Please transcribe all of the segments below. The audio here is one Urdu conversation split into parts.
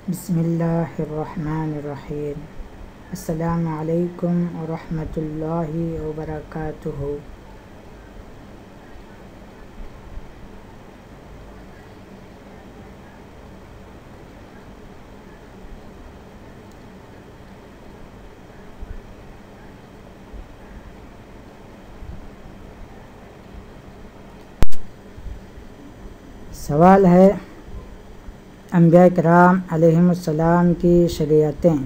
بسم اللہ الرحمن الرحیم۔ السلام علیکم ورحمۃ اللہ وبرکاتہ۔ سوال ہے، انبیاء کرام علیہم السلام کی شریعتیں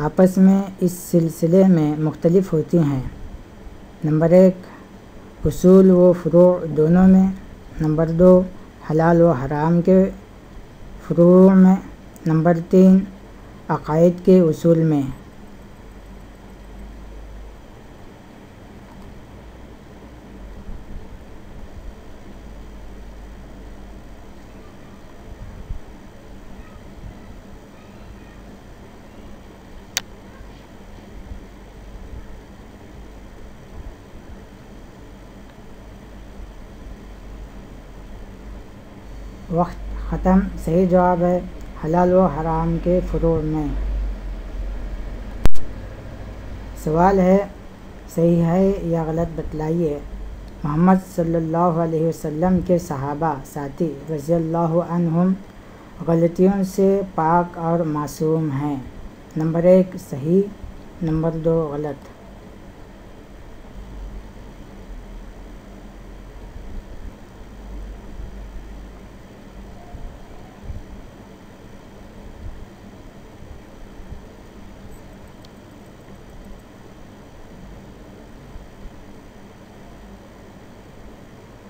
آپس میں اس سلسلے میں مختلف ہوتی ہیں۔ نمبر 1، اصول و فروع دونوں میں۔ نمبر 2، حلال و حرام کے فروع میں۔ نمبر 3، عقائد کے اصول میں۔ وقت ختم۔ صحیح جواب ہے حلال و حرام کے فروع میں۔ سوال ہے، صحیح ہے یا غلط بتلائیے۔ محمد صلی اللہ علیہ وسلم کے صحابہ ساتھی رضی اللہ عنہم غلطیوں سے پاک اور معصوم ہیں۔ نمبر 1 صحیح، نمبر 2 غلط۔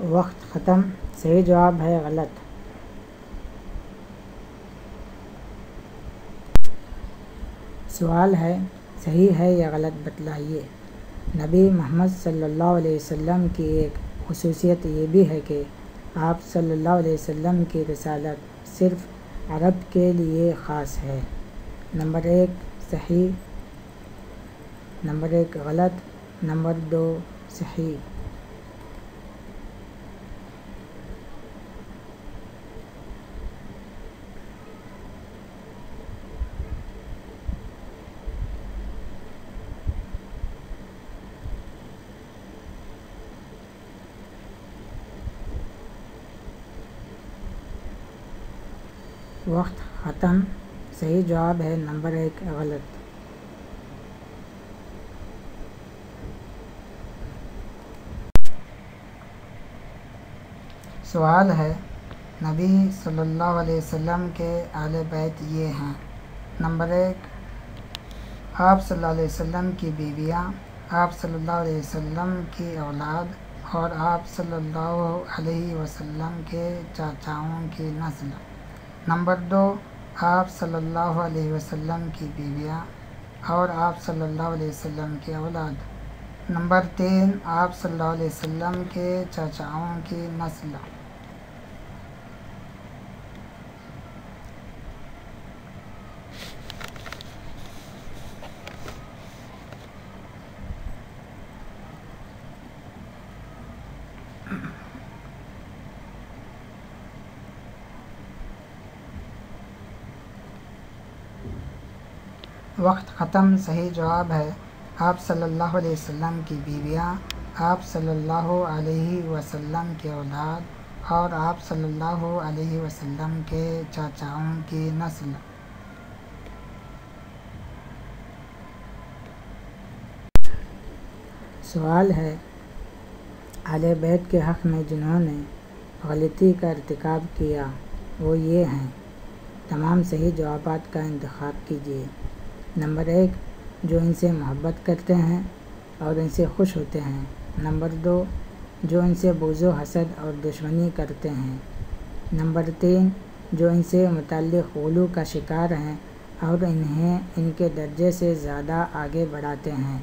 وقت ختم۔ صحیح جواب ہے غلط۔ سوال ہے، صحیح ہے یا غلط بتلائیے۔ نبی محمد صلی اللہ علیہ وسلم کی ایک خصوصیت یہ بھی ہے کہ آپ صلی اللہ علیہ وسلم کی رسالت صرف عرب کے لیے خاص ہے۔ نمبر 1 صحیح، نمبر 1 غلط، نمبر 2 صحیح۔ وقت ختم۔ صحیح جواب ہے نمبر 1 غلط۔ سوال ہے، نبی صلی اللہ علیہ وسلم کے اہل بیت یہ ہیں۔ نمبر 1، آپ صلی اللہ علیہ وسلم کی بیویاں، آپ صلی اللہ علیہ وسلم کی اولاد اور آپ صلی اللہ علیہ وسلم کے چاچاؤں کی نسل۔ نمبر 2، آپ صلی اللہ علیہ وسلم کی بیویاں اور آپ صلی اللہ علیہ وسلم کی اولاد۔ نمبر 3، آپ صلی اللہ علیہ وسلم کے چاچاؤں کی نسل۔ وقت ختم۔ صحیح جواب ہے آپ صلی اللہ علیہ وسلم کی بیویاں، آپ صلی اللہ علیہ وسلم کی اولاد اور آپ صلی اللہ علیہ وسلم کے چاچاؤں کی نسل۔ سوال ہے، اہل بیت کے حق میں جنہوں نے غلطی کا ارتکاب کیا وہ یہ ہیں۔ تمام صحیح جوابات کا انتخاب کیجیے۔ نمبر 1، جو ان سے محبت کرتے ہیں اور ان سے خوش ہوتے ہیں۔ نمبر 2، جو ان سے بغض و حسد اور دشمنی کرتے ہیں۔ نمبر 3، جو ان سے متعلق غلو کا شکار ہیں اور انہیں ان کے درجے سے زیادہ آگے بڑھاتے ہیں۔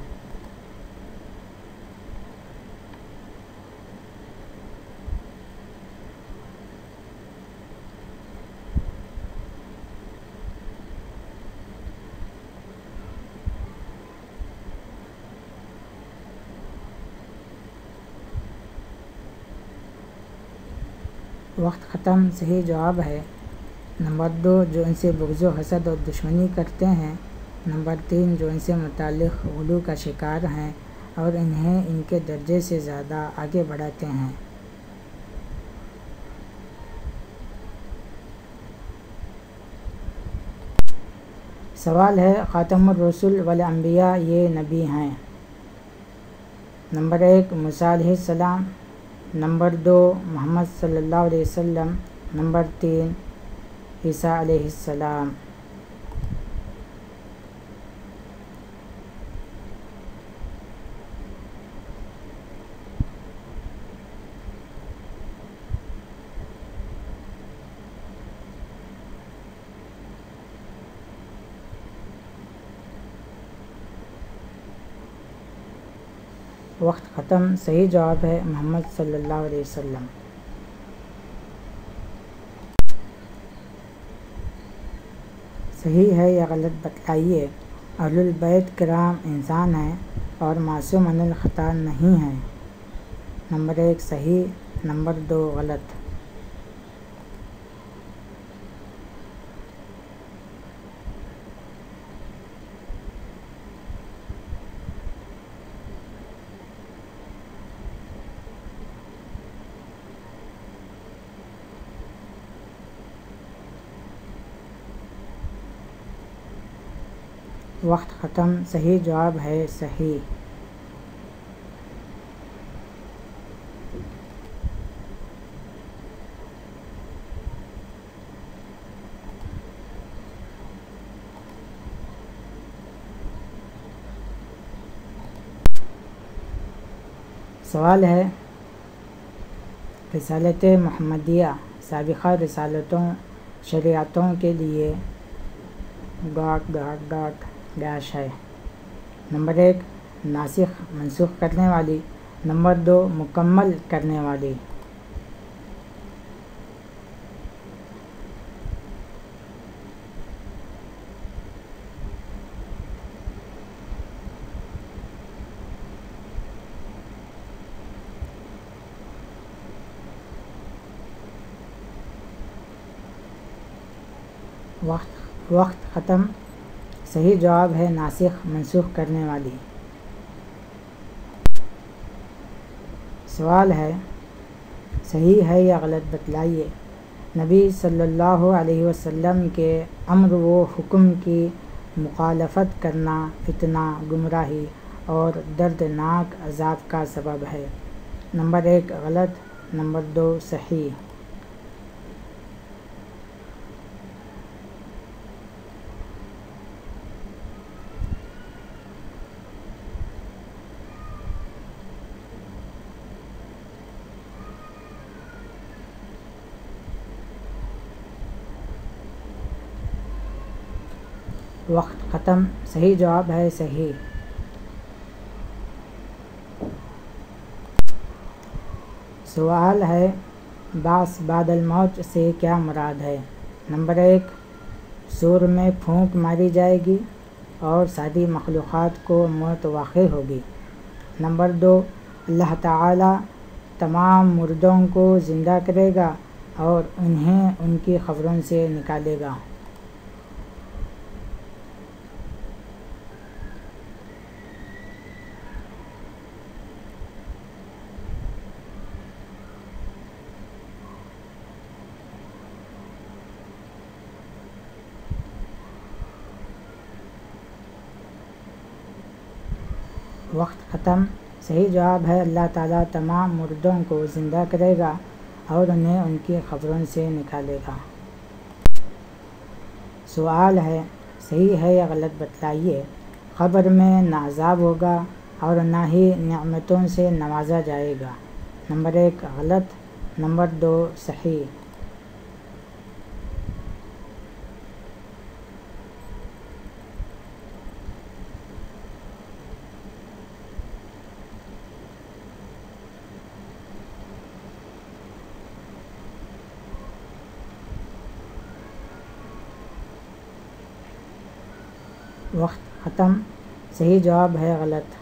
وقت ختم۔ صحیح جواب ہے نمبر 2 جو ان سے بغض و حسد اور دشمنی کرتے ہیں۔ نمبر 3 جو ان سے متعلق غلو کا شکار ہیں اور انہیں ان کے درجے سے زیادہ آگے بڑھاتے ہیں۔ سوال ہے خاتم الرسل والانبیاء یہ نبی ہیں؟ نمبر 1 موسیٰ علیہ السلام، نمبر 2 محمد صلی اللہ علیہ وسلم، نمبر 3 عیسیٰ علیہ السلام۔ وقت ختم۔ صحیح جواب ہے محمد صلی اللہ علیہ وسلم۔ صحیح ہے یا غلط بتلائیے۔ اہل البیت کرام انسان ہیں اور معصوم عن الخطا نہیں ہیں۔ نمبر 1 صحیح، نمبر 2 غلط۔ وقت ختم۔ صحیح جواب ہے صحیح۔ سوال ہے رسالت محمدیہ سابقہ رسالتوں شریعتوں کے لیے ڈیش ہے۔ نمبر 1 ناسخ منسوخ کرنے والی، نمبر 2 مکمل کرنے والی۔ وقت ختم۔ صحیح جواب ہے ناسخ منسوخ کرنے والی۔ سوال ہے صحیح ہے یا غلط بتلائیے۔ نبی صلی اللہ علیہ وسلم کے امر و حکم کی مخالفت کرنا فتنہ، گمراہی اور دردناک عذاب کا سبب ہے۔ نمبر 1 غلط، نمبر 2 صحیح۔ وقت ختم۔ صحیح جواب ہے صحیح۔ سوال ہے بعث بعد الموت سے کیا مراد ہے؟ نمبر 1 سور میں پھونک ماری جائے گی اور ساری مخلوقات کو موت واقع ہوگی۔ نمبر 2 اللہ تعالی تمام مردوں کو زندہ کرے گا اور انہیں ان کی قبروں سے نکالے گا۔ وقت ختم۔ صحیح جواب ہے اللہ تعالیٰ تمام مردوں کو زندہ کرے گا اور انہیں ان کی قبروں سے نکالے گا۔ سوال ہے صحیح ہے یا غلط بتلائیے۔ قبر میں نہ عذاب ہوگا اور نہ ہی نعمتوں سے نوازا جائے گا۔ نمبر 1 غلط، نمبر 2 صحیح۔ وقت ختم۔ صحیح جواب ہے غلط۔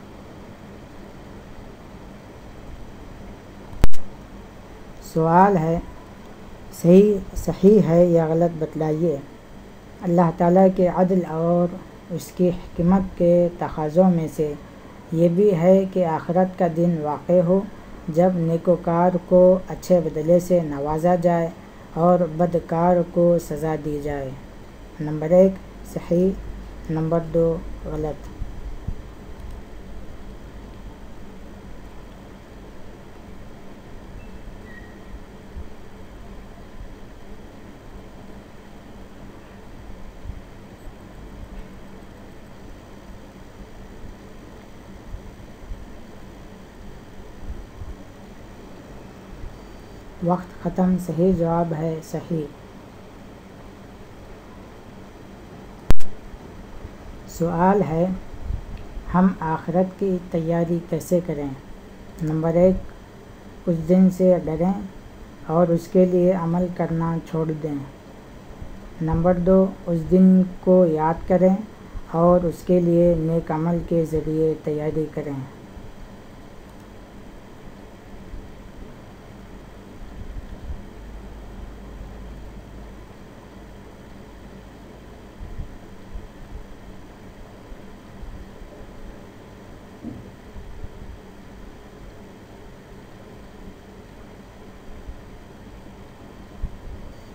سوال ہے صحیح ہے یا غلط بتلائیے۔ اللہ تعالیٰ کے عدل اور اس کی حکمت کے تقاضوں میں سے یہ بھی ہے کہ آخرت کا دن واقع ہو جب نیکوکار کو اچھے بدلے سے نوازا جائے اور بدکار کو سزا دی جائے۔ نمبر 1 صحیح، نمبر 2 غلط۔ وقت ختم، صحیح جواب ہے صحیح۔ سوال ہے ہم آخرت کی تیاری کیسے کریں؟ نمبر 1 اس دن سے ڈریں اور اس کے لیے عمل کرنا چھوڑ دیں۔ نمبر 2 اس دن کو یاد کریں اور اس کے لیے نیک عمل کے ذریعے تیاری کریں۔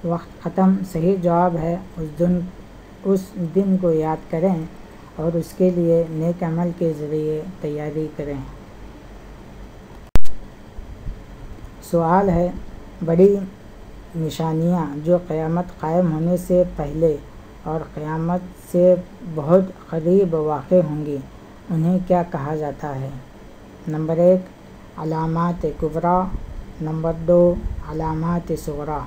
وقت ختم، صحیح جواب ہے اس دن کو یاد کریں اور اس کے لیے نیک عمل کے ذریعے تیاری کریں۔ سوال ہے بڑی نشانیاں جو قیامت قائم ہونے سے پہلے اور قیامت سے بہت قریب واقع ہوں گی انہیں کیا کہا جاتا ہے؟ نمبر 1 علامات کبریٰ، نمبر 2 علامات صغریٰ۔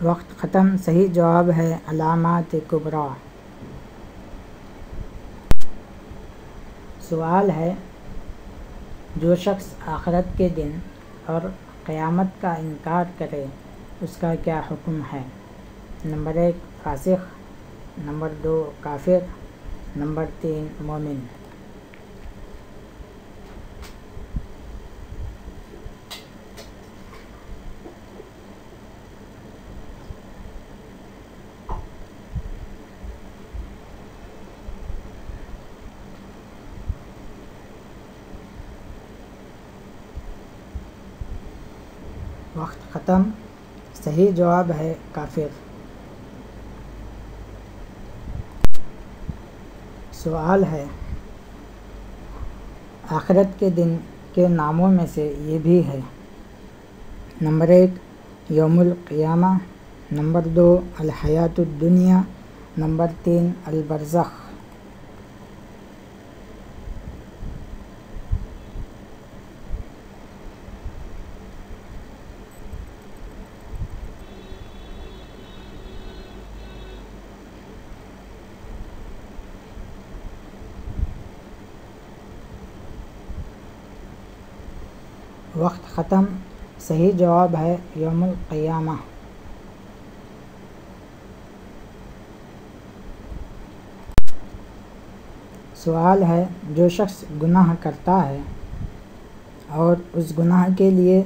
وقت ختم، صحیح جواب ہے علامات کبریٰ۔ سوال ہے جو شخص آخرت کے دن اور قیامت کا انکار کرے اس کا کیا حکم ہے؟ نمبر 1 فاسق، نمبر 2 کافر، نمبر 3 مومن۔ وقت ختم، صحیح جواب ہے کافر۔ سوال ہے آخرت کے دن کے ناموں میں سے یہ بھی ہے۔ نمبر 1 یوم القیامہ، نمبر 2 الحیات الدنیا، نمبر 3 البرزخ۔ وقت ختم، صحیح جواب ہے یوم القیامہ۔ سوال ہے جو شخص گناہ کرتا ہے اور اس گناہ کے لیے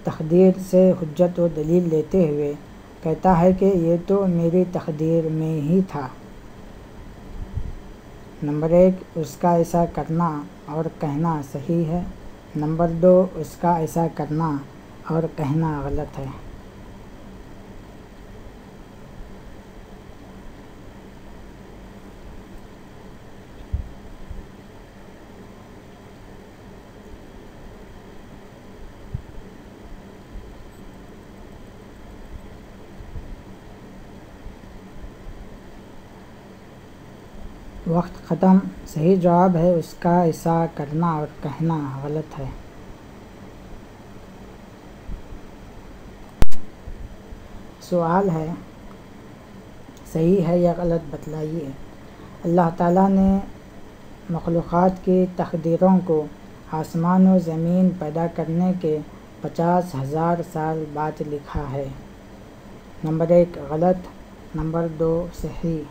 تقدیر سے حجت و دلیل لیتے ہوئے کہتا ہے کہ یہ تو میری تقدیر میں ہی تھا۔ نمبر 1 اس کا ایسا کرنا اور کہنا صحیح ہے، نمبر 2 اس کا ایسا کرنا اور کہنا غلط ہے۔ وقت ختم، صحیح جواب ہے اس کا ایسا کرنا اور کہنا غلط ہے۔ سوال ہے صحیح ہے یا غلط بتلائیے۔ اللہ تعالیٰ نے مخلوقات کی تقدیروں کو آسمان و زمین پیدا کرنے کے 50,000 سال بعد لکھا ہے۔ نمبر 1 غلط، نمبر 2 صحیح۔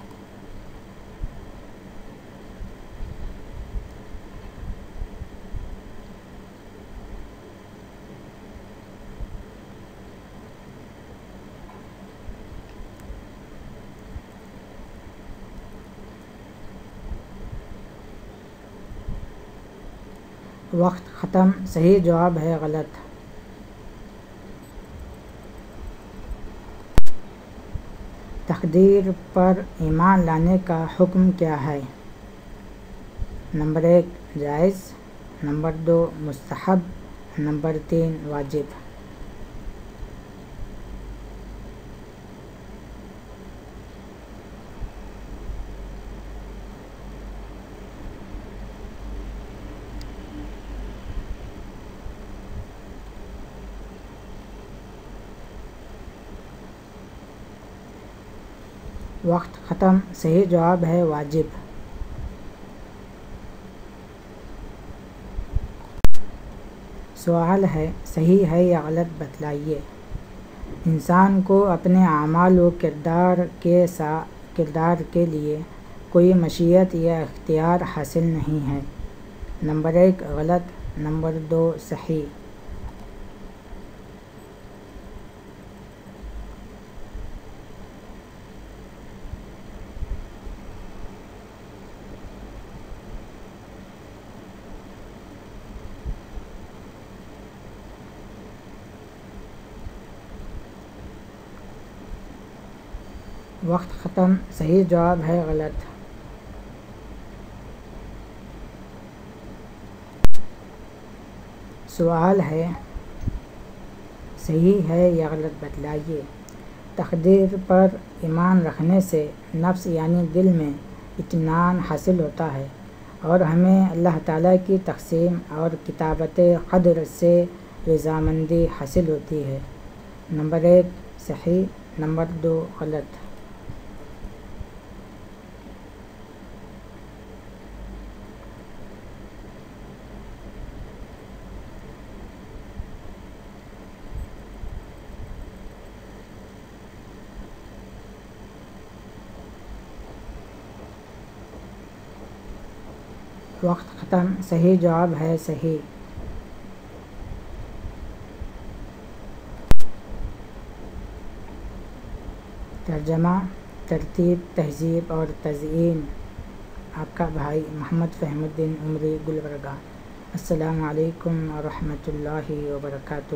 وقت ختم، صحیح جواب ہے غلط۔ تقدیر پر ایمان لانے کا حکم کیا ہے؟ نمبر 1 جائز، نمبر 2 مستحب، نمبر 3 واجب۔ وقت ختم، صحیح جواب ہے واجب۔ سوال ہے صحیح ہے یا غلط بتلائیے۔ انسان کو اپنے اعمال و کردار کے لیے کوئی مشیت یا اختیار حاصل نہیں ہے۔ نمبر 1 غلط، نمبر 2 صحیح۔ وقت ختم، صحیح جواب ہے غلط۔ سوال ہے صحیح ہے یا غلط بتلائیے۔ تقدیر پر ایمان رکھنے سے نفس یعنی دل میں اطمینان حاصل ہوتا ہے اور ہمیں اللہ تعالیٰ کی تقسیم اور کتابت قدر سے رضامندی حاصل ہوتی ہے۔ نمبر 1 صحیح، نمبر 2 غلط۔ وقت ختم، صحیح جواب ہے صحیح۔ ترجمہ، ترتیب، تہذیب اور تزئین آپ کا بھائی محمد فہم الدین عمری گلبرگہ۔ السلام علیکم ورحمۃ اللہ وبرکاتہ۔